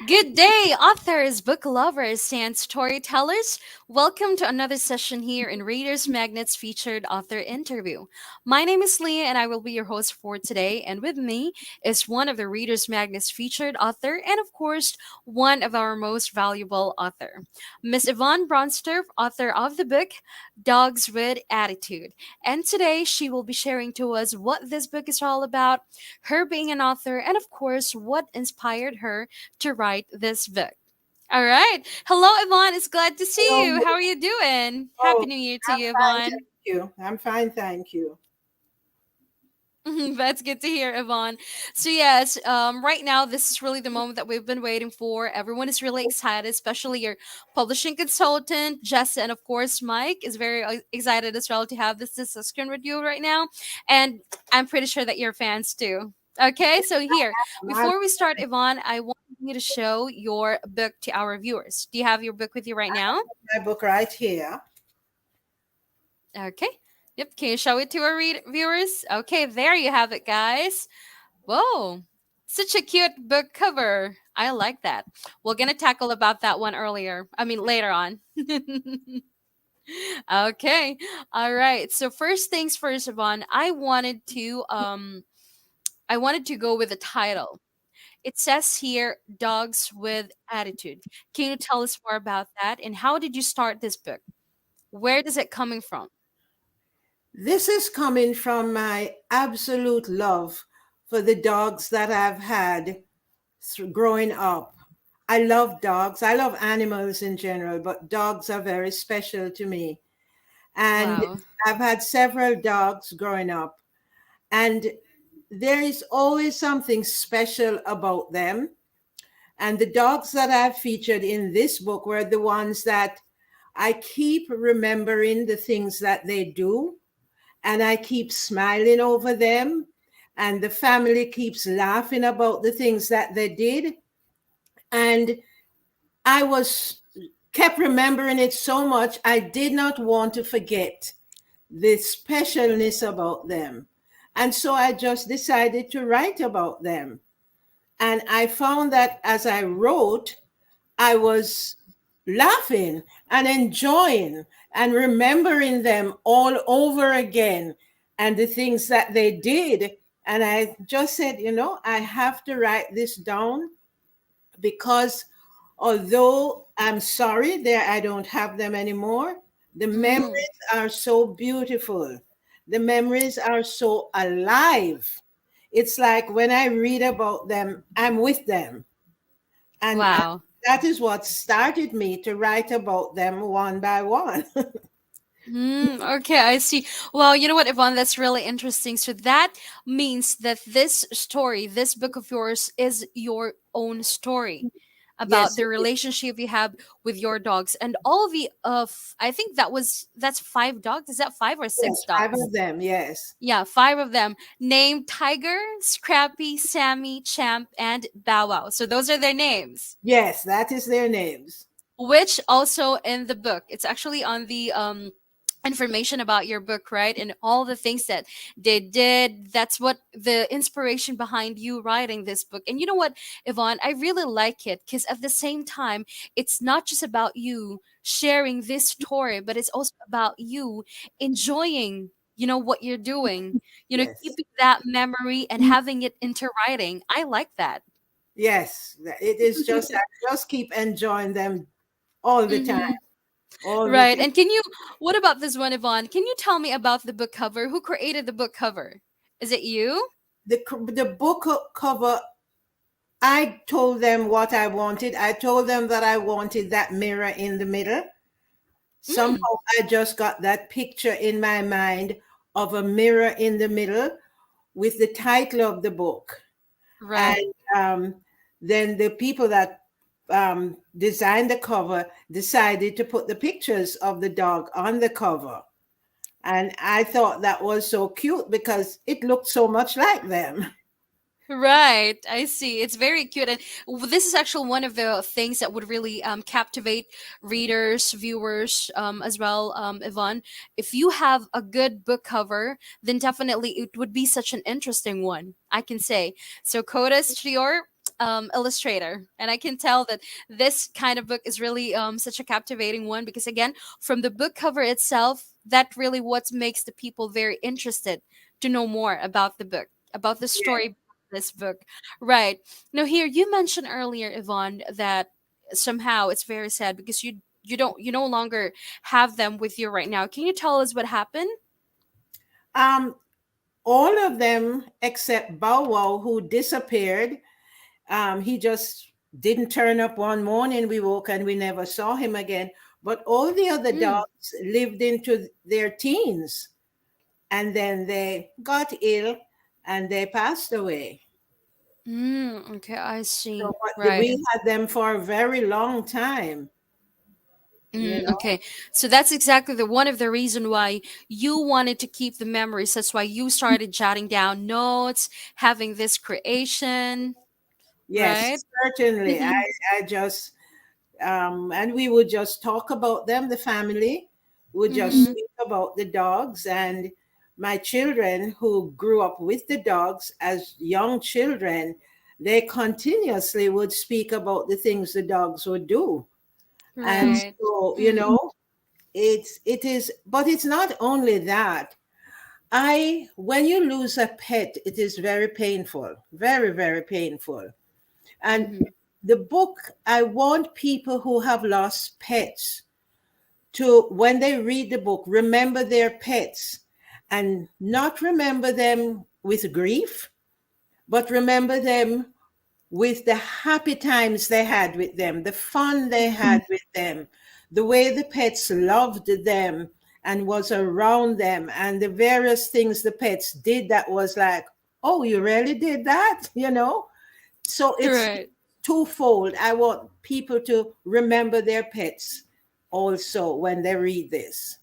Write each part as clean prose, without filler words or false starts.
Good day, authors, book lovers, and storytellers. Welcome to another session here in Readers Magnet's featured author interview. My name is Leah, and I will be your host for today. And with me is one of the Readers Magnet's featured author, and of course, one of our most valuable author, Miss Yvonne Bronstorph, author of the book Dogs with Attitude. And today, she will be sharing to us what this book is all about, her being an author, and of course, what inspired her to write this book. All right. Hello, Yvonne. It's glad to see Hello. you. How are you doing? Happy Oh, New Year to I'm you, fine, Yvonne. thank you. I'm fine, thank you. That's good to hear, Yvonne. So yes, right now this is really the moment that we've been waiting for. Everyone is really excited, especially your publishing consultant, Jess, and of course Mike is very excited as well to have this discussion with you right now. And I'm pretty sure that you're fans too. Okay, so here, I'm before we start, Yvonne, I want you to show your book to our viewers. Do you have your book with you right now? my book right here. Okay. Yep. Can you show it to our viewers? Okay, there you have it, guys. Whoa. Such a cute book cover. I like that. We're gonna tackle about that one earlier. I mean later on. Okay. All right. So first things first, Yvonne, I wanted to go with the title. It says here Dogs with Attitude. Can you tell us more about that? And how did you start this book? Where does it coming from? This is coming from my absolute love for the dogs that I've had growing up. I love dogs. I love animals in general, but dogs are very special to me. And Wow. I've had several dogs growing up, and there is always something special about them. And the dogs that I've featured in this book were the ones that I keep remembering the things that they do, and I keep smiling over them, and the family keeps laughing about the things that they did. And I was kept remembering it so much, I did not want to forget the specialness about them. And so I just decided to write about them. And I found that as I wrote, I was laughing and enjoying and remembering them all over again and the things that they did. And I just said, I have to write this down because although I'm sorry that I don't have them anymore, the Mm, memories are so beautiful. The memories are so alive. It's like when I read about them, I'm with them. And wow. that is what started me to write about them one by one. Okay, I see. Well, you know what, Yvonne, that's really interesting. So that means that this story, this book of yours, is your own story about Yes, the relationship you have with your dogs and all the I think that's five dogs. Is that five or six yes, five dogs? of them. Yes, Yeah, five of them named Tiger, Scrappy, Sammy, Champ, and Bow Wow. So those are their names. yes, that is their names. Which also in the book, it's actually on the information about your book, right? And all the things that they did. That's what the inspiration behind you writing this book. And you know what, Yvonne, I really like it because at the same time, it's not just about you sharing this story, but it's also about you enjoying, what you're doing, Yes, keeping that memory and having it into writing. I like that. yes, it is just, I just keep enjoying them all the time, Hmm. all the Right. time. And what about this one, Yvonne? Can you tell me about the book cover? Who created the book cover? Is it you? The book cover, I told them what I wanted. I told them that I wanted that mirror in the middle. Mm, Somehow I just got that picture in my mind of a mirror in the middle with the title of the book. right. And then the people that designed the cover decided to put the pictures of the dog on the cover. And I thought that was so cute because it looked so much like them. Right. I see. It's very cute. And this is actually one of the things that would really captivate readers, viewers as well, Yvonne. If you have a good book cover, then definitely it would be such an interesting one, I can say. So, kudos to your illustrator, and I can tell that this kind of book is really such a captivating one, because again, from the book cover itself, that really what makes the people very interested to know more about the book, about the story Yeah. behind this book. Right. Now here you mentioned earlier, Yvonne, that somehow it's very sad because you no longer have them with you right now. Can you tell us what happened? Um, all of them except Bow Wow, who disappeared. He just didn't turn up one morning. We woke and we never saw him again. But all the other Mm. dogs lived into their teens, and then they got ill and they passed away. Okay, I So see. but Right. we had them for a very long time, you know. Okay. So that's exactly the one of the reason why you wanted to keep the memories. That's why you started jotting down notes, having this creation, right? Yes, certainly. I just and we would just talk about them. The family would just Mm-hmm. speak about the dogs, and my children who grew up with the dogs as young children, they continuously would speak about the things the dogs would do. And Right. so, Mm. it is, but it's not only that. I When you lose a pet, it is very painful, very, very painful. And Mm-hmm. the book, I want people who have lost pets to, when they read the book, remember their pets, and not remember them with grief, but remember them with the happy times they had with them, the fun they Mm-hmm. had with them, the way the pets loved them and was around them, and the various things the pets did that was like, oh, you really did that, So it's Right. twofold. I want people to remember their pets also when they read this.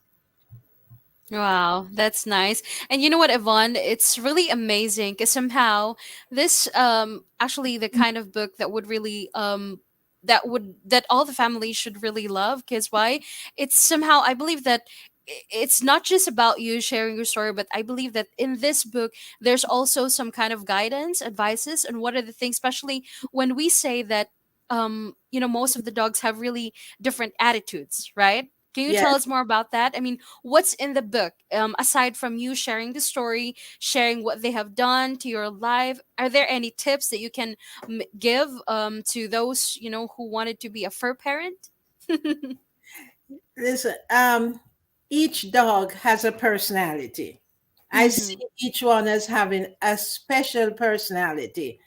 Wow, that's nice. And you know what, Yvonne? It's really amazing because somehow this actually the kind of book that would really that all the families should really love, because why? It's somehow I believe that it's not just about you sharing your story, but I believe that in this book there's also some kind of guidance, advices, and what are the things, especially when we say that most of the dogs have really different attitudes, right? Can you tell Yes. us more about that? I mean, what's in the book, aside from you sharing the story, sharing what they have done to your life? Are there any tips that you can give to those who wanted to be a fur parent? Listen, each dog has a personality. I see Mm-hmm. each one as having a special personality,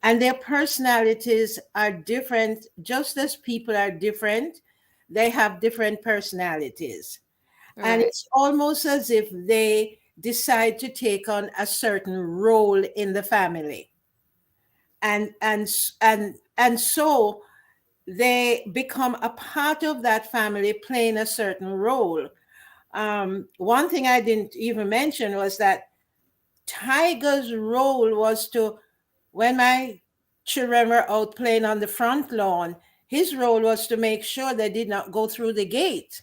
and their personalities are different, just as people are different. They have different personalities, and Right. it's almost as if they decide to take on a certain role in the family, and so they become a part of that family, playing a certain role. One thing I didn't even mention was that Tiger's role was to, when my children were out playing on the front lawn, his role was to make sure they did not go through the gate.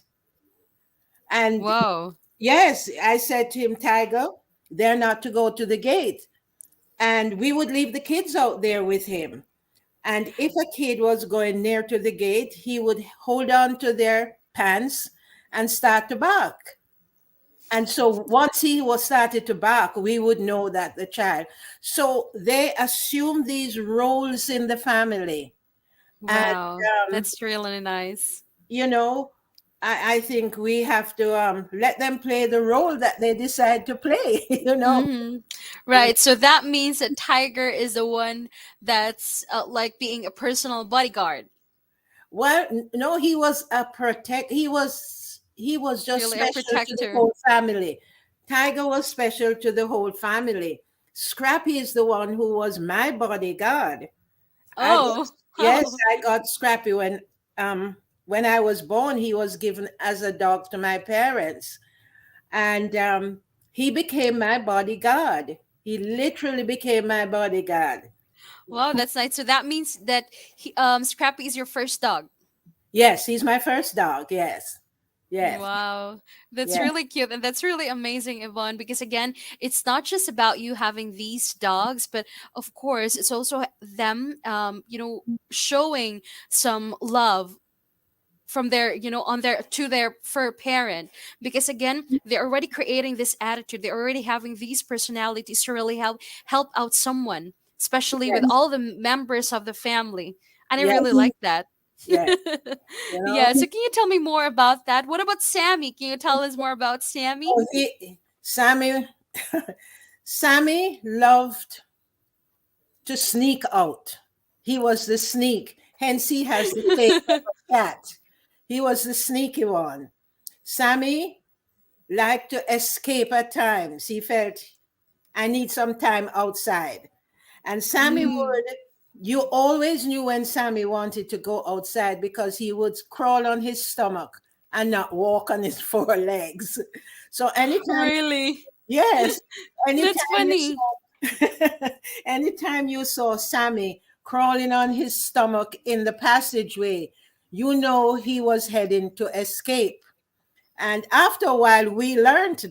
And Whoa. yes, I said to him, Tiger, they're not to go to the gate. And we would leave the kids out there with him. And if a kid was going near to the gate, he would hold on to their pants and start to bark. And so once he was started to bark, we would know that the child. So they assume these roles in the family. And, Wow. um, That's really nice. you know, I think we have to let them play the role that they decide to play, Mm-hmm. Yeah. Right. So that means that Tiger is the one that's like being a personal bodyguard, Well, no, he was a protect. He was just really a special to the protector. whole family. Tiger was special to the whole family. Scrappy is the one who was my bodyguard. I got Oh, Yes, wow. I got Scrappy when I was born. He was given as a dog to my parents, and he became my bodyguard. He literally became my bodyguard. Wow, that's nice. So that means that Scrappy is your first dog. Yes, he's my first dog. Yes, Yes. Wow, that's Yes. really cute and that's really amazing, Yvonne, because again, it's not just about you having these dogs, but of course, it's also them, showing some love from their, on their to their fur parent, because again, they're already creating this attitude, they're already having these personalities to really help out someone, especially with Yes. all the members of the family, and I really Yes. like that. Yes. You know. Yeah, so can you tell me more about that? What about Sammy? Can you tell us more about Sammy? Oh, Sammy, Sammy loved to sneak out. He was the sneak. Hence, he has the face of a cat. He was the sneaky one. Sammy liked to escape at times. He felt, I need some time outside. And Sammy Mm. would, you always knew when Sammy wanted to go outside because he would crawl on his stomach and not walk on his four legs. So anytime, Really? yes, That's anytime you funny. saw, anytime you saw Sammy crawling on his stomach in the passageway, you know he was heading to escape. And after a while, we learned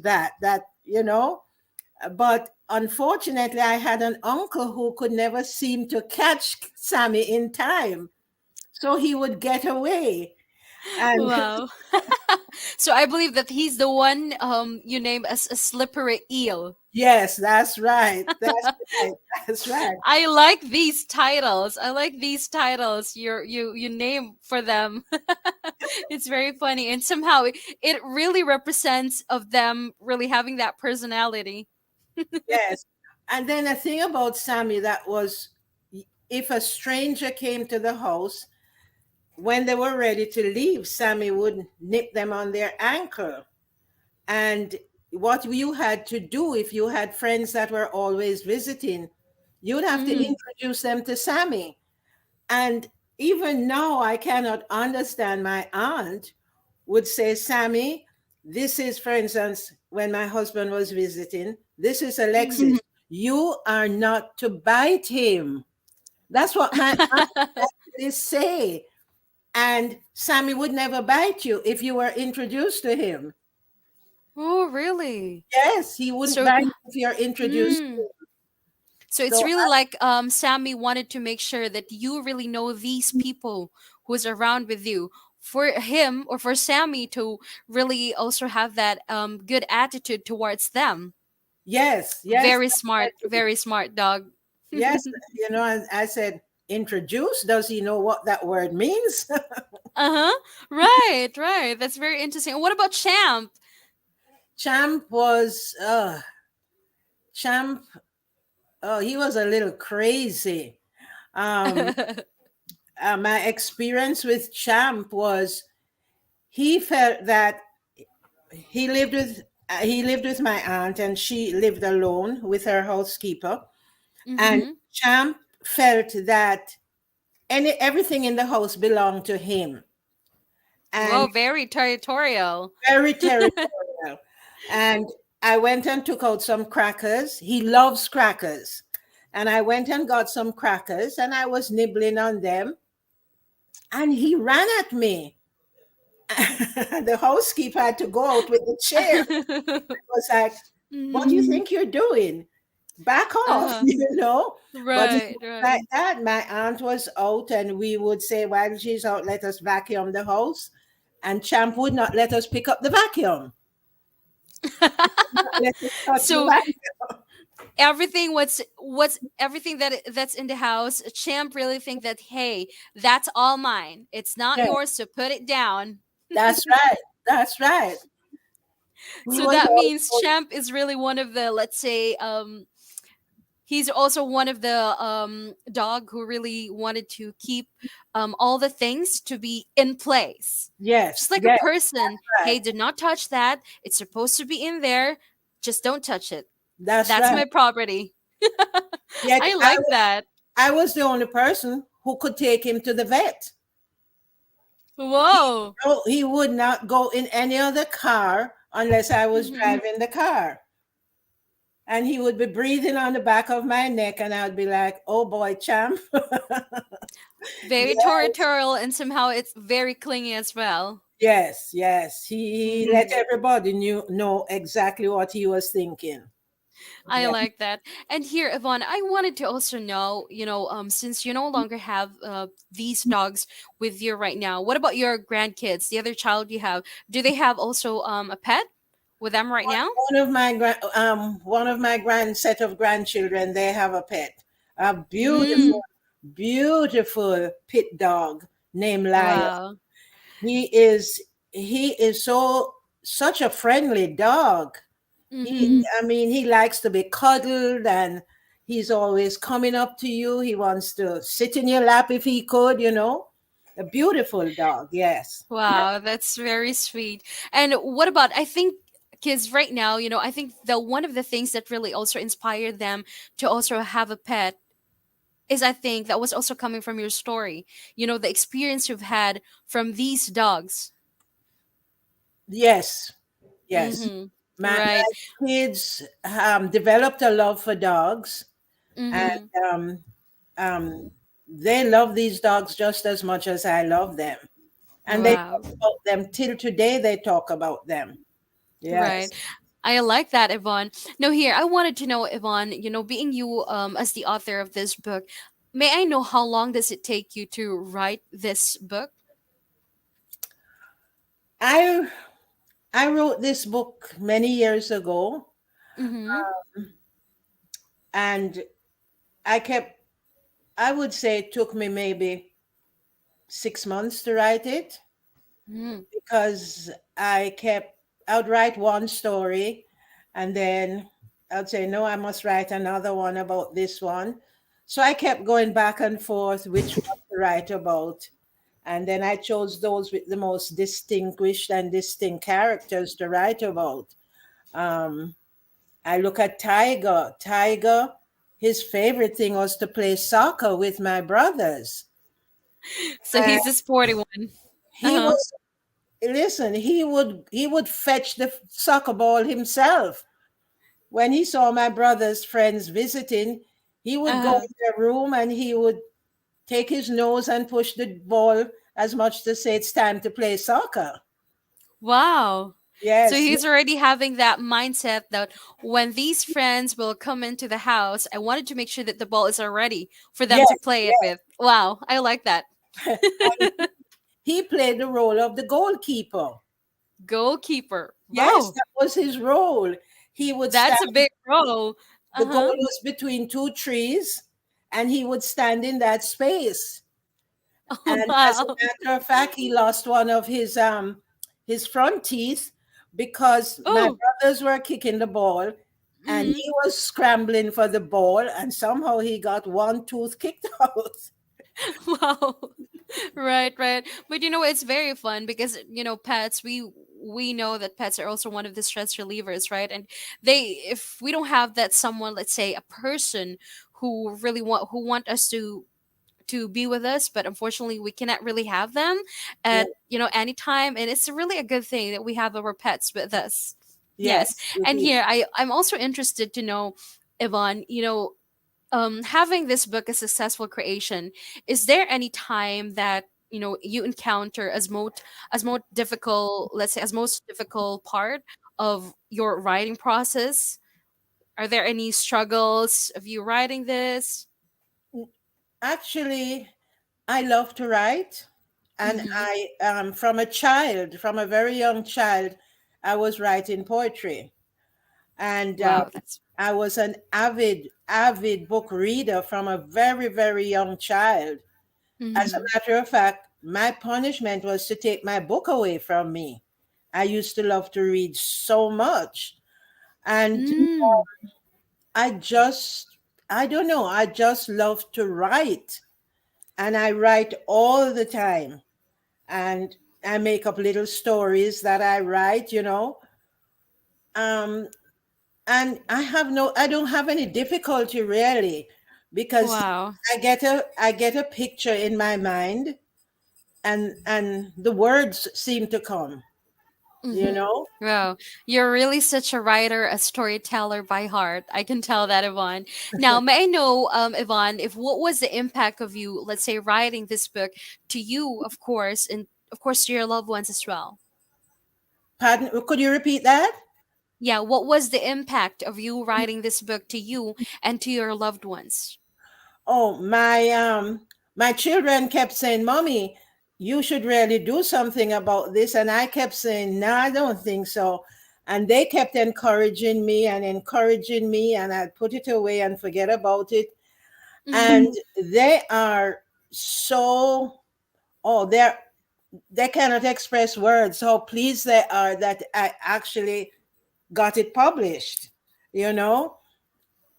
but unfortunately, I had an uncle who could never seem to catch Sammy in time. So he would get away. And Wow. So I believe that he's the one you name as a slippery eel. yes, that's right. That's right. That's right. I like these titles. I like these titles you name for them. It's very funny, and somehow it really represents of them really having that personality. Yes. And then a thing about Sammy that was, if a stranger came to the house, when they were ready to leave, Sammy would nip them on their ankle. And what you had to do if you had friends that were always visiting, you'd have to Mm. introduce them to Sammy. And even now, I cannot understand my aunt would say, Sammy, this is, for instance, when my husband was visiting, this is Alexis. You are not to bite him. That's what my aunt would say. And Sammy would never bite you if you were introduced to him. Oh, really? Yes, he wouldn't So, bite you if you're introduced. mm. So it's So really like Sammy wanted to make sure that you really know these people who's around with you. For him or for Sammy to really also have that good attitude towards them. yes, yes, Very smart dog. yes. And I said, introduce. Does he know what that word means? Uh-huh. Right, right. That's very interesting. And what about Champ? Champ was Champ. Oh, he was a little crazy. Um, my experience with Champ was he felt that he lived with my aunt and she lived alone with her housekeeper, and Mm-hmm. Champ felt that everything in the house belonged to him, and Whoa, very territorial. very territorial. And I went and took out some crackers. He loves crackers. And I went and got some crackers and I was nibbling on them. And he ran at me. The housekeeper had to go out with the chair. It was like, what do you Mhm. think you're doing? Back off, Uh-huh. But it Right, was right. like that. My aunt was out, and we would say, while she's out, let us vacuum the house. And Champ would not let us pick up the vacuum. Let us touch the So vacuum. everything what's everything that's in the house, Champ really think that hey, that's all mine. It's not Yeah, yours, so put it down. that's right. That's right. He So was that means also, Champ is really one of the, let's say, he's also one of the dog who really wanted to keep all the things to be in place, yes, just like a yes, person. right. Hey, do not touch that, it's supposed to be in there, just don't touch it, That's that's right. my property. Yet I like that. I was the only person who could take him to the vet. Whoa. No, he would not go in any other car unless I was Mhm. driving the car. And he would be breathing on the back of my neck, and I would be like, oh boy, champ. Very Yes, territorial, and somehow it's very clingy as well. Yes, yes. He let Hmm. everybody know exactly what he was thinking. I Yeah. like that. And here, Yvonne, I wanted to also know, since you no longer have these dogs with you right now, what about your grandkids, the other child you have? Do they have also a pet with them right now? One of my grand set of grandchildren, they have a pet, a beautiful, Mm, beautiful pit dog named Lion. wow. He is he is such a friendly dog. Mm-hmm. I mean, he likes to be cuddled, and he's always coming up to you. He wants to sit in your lap if he could, you know. A beautiful dog, yes. Wow, that's very sweet. And what about, I think, kids right now, I think the one of the things that really also inspired them to also have a pet is, I think, that was also coming from your story. The experience you've had from these dogs. Yes, yes. Mm-hmm. My Right. kids developed a love for dogs, and Mm-hmm. um, um, they love these dogs just as much as I love them. And they Wow. talk about them till today. They talk about them. Yes. Right. I like that, Yvonne. No, here, I wanted to know, Yvonne, being you as the author of this book, may I know how long does it take you to write this book? I I wrote this book many years ago, Mm-hmm. and I kept. I would say it took me maybe 6 months to write it, Mm-hmm. because I would write one story, and then I'd say, no, I must write another one about this one. So I kept going back and forth which one to write about. And then I chose those with the most distinguished and distinct characters to write about. Um, I look at Tiger. Tiger, his favorite thing was to play soccer with my brothers. So And he's a sporty one. he Uh-huh. was listen, he would fetch the soccer ball himself. When he saw my brother's friends visiting, he would go Uh-huh. in their room and he would take his nose and push the ball, as much to say it's time to play soccer. Wow. So Yes, he's already having that mindset that when these friends will come into the house, I wanted to make sure that the ball is already for them to yes, play it yes. with. Wow, I like that. And he played the role of the goalkeeper. Goalkeeper. Yes, Wow, that was his role. He would stand, that's a big role. the goal Uh-huh. was between two trees, and he would stand in that space. Oh, And as a wow. matter of fact, he lost one of his front teeth, because my Oh. brothers were kicking the ball and Mm-hmm. he was scrambling for the ball, and somehow he got one tooth kicked out. Wow. Right, right. But it's very fun because pets. We know that pets are also one of the stress relievers, right? And if we don't have that someone, let's say a person who want us to be with us, but unfortunately we cannot really have them Yeah. at anytime, and it's really a good thing that we have our pets with us. Yes. Yes, it And is. here I'm also interested to know, Yvonne, having this book a successful creation, is there any time that you encounter as most difficult, let's say, as most difficult part of your writing process? Are there any struggles of you writing this? Actually, I love to write, and Mm-hmm. from a child, from a very young child, I was writing poetry. And Wow, that's I was an avid book reader from a very, very young child. As a mm-hmm. matter of fact, my punishment was to take my book away from me. I used to love to read so much. And Mm. I just, I don't know, I just love to write. And I write all the time. And I make up little stories that I write. Um, and I don't have any difficulty really, because Wow. I get a picture in my mind, and the words seem to come you Mm-hmm. know Wow, you're really such a writer, a storyteller by heart. I can tell that, Yvonne. Now, may I know, Yvonne, if what was the impact of you, let's say, writing this book to you, of course, and of course, to your loved ones as well. Pardon, could you repeat that? Yeah, what was the impact of you writing this book to you and to your loved ones? Oh, my children kept saying, "Mommy, you should really do something about this." And I kept saying, "No, I don't think so." And they kept encouraging me, and I'd put it away and forget about it. And Mm-hmm. they are so, oh, they cannot express words how pleased they are that I actually got it published. You know,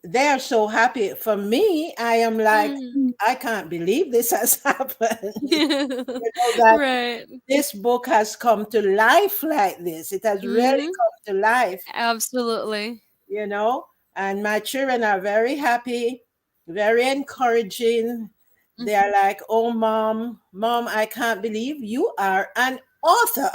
they are so happy. For me, I am like, I can't believe this has happened. That Right. this book has come to life like this. It has really Mm-hmm. come to life, Absolutely. you know. And my children are very happy, very encouraging. They are like, "Oh, mom, I can't believe you are an author."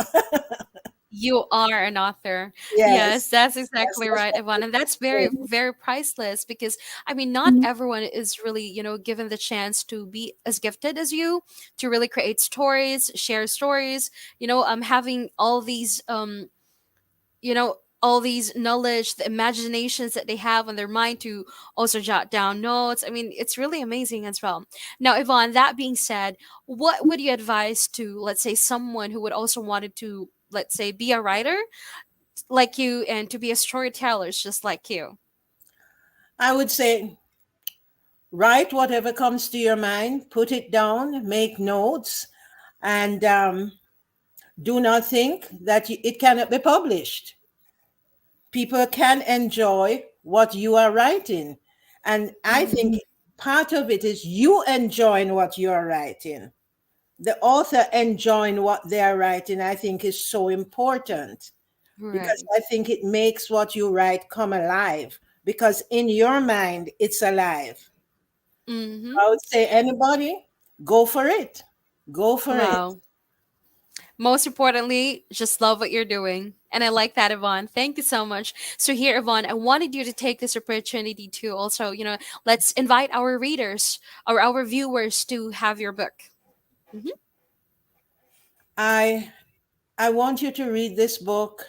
You are an author. Yes, Yes, that's yes, exactly that's right, what Yvonne. And that's they very, say. very priceless because, I mean, not everyone is really, given the chance to be as gifted as you, to really create stories, share stories, having all these knowledge, the imaginations that they have on their mind to also jot down notes. I mean, it's really amazing as well. Now, Yvonne, that being said, what would you advise to, let's say, someone who would also wanted to, let's say, be a writer like you and to be a storyteller just like you? I would say, write whatever comes to your mind, put it down, make notes, and do not think that it cannot be published. People can enjoy what you are writing. And I think part of it is you enjoying what you are writing. The author enjoying what they are writing, I think, is so important, because Right. I think it makes what you write come alive. Because in your mind, it's alive. Mm-hmm. I would say, anybody, go for it. Go for it. Wow. Most importantly, just love what you're doing. And I like that, Yvonne. Thank you so much. So, here, Yvonne, I wanted you to take this opportunity to also, let's invite our readers or our viewers to have your book. Hmm. I I want you to read this book,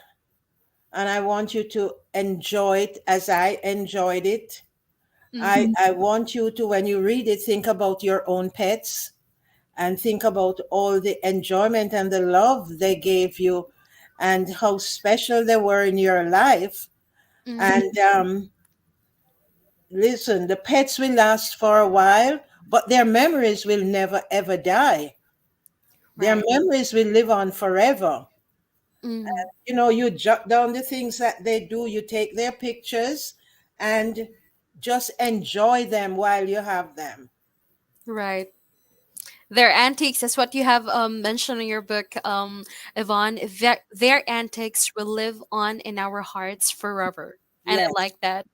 and I want you to enjoy it as I enjoyed it. Hmm. I want you to, when you read it, think about your own pets and think about all the enjoyment and the love they gave you and how special they were in your life. Hmm. And listen, the pets will last for a while, but their memories will never ever die. Their Right. memories will live on forever. Hmm. You know, you jot down the things that they do, you take their pictures, and just enjoy them while you have them. Right. Their antiques, that's what you have mentioned in your book, Yvonne. Their antics will live on in our hearts forever. And I Yes. like that.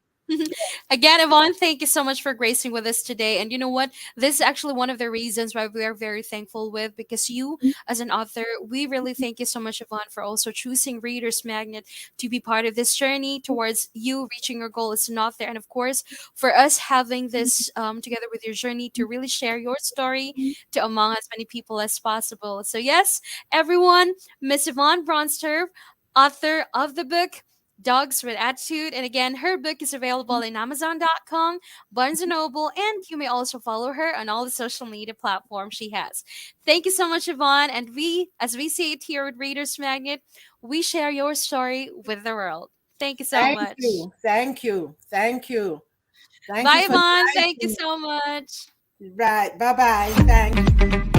Again, Yvonne, thank you so much for gracing with us today. And you know what? This is actually one of the reasons why we are very thankful with, because you, as an author, we really thank you so much, Yvonne, for also choosing Reader's Magnet to be part of this journey towards you reaching your goal as an author. And of course, for us having this together with your journey to really share your story to among as many people as possible. So, yes, everyone, Miss Yvonne Bronstorph, author of the book Dogs with Attitude. And again, her book is available in Amazon.com, Barnes& and Noble, and you may also follow her on all the social media platforms she has. Thank you so much, Yvonne. And we, as we say it here at Reader's Magnet, we share your story with the world. Thank you so Thank much. you. Thank you. Thank you. Thank you Bye, for Yvonne. Thank you inviting so much. me. Right. Bye bye. Thanks.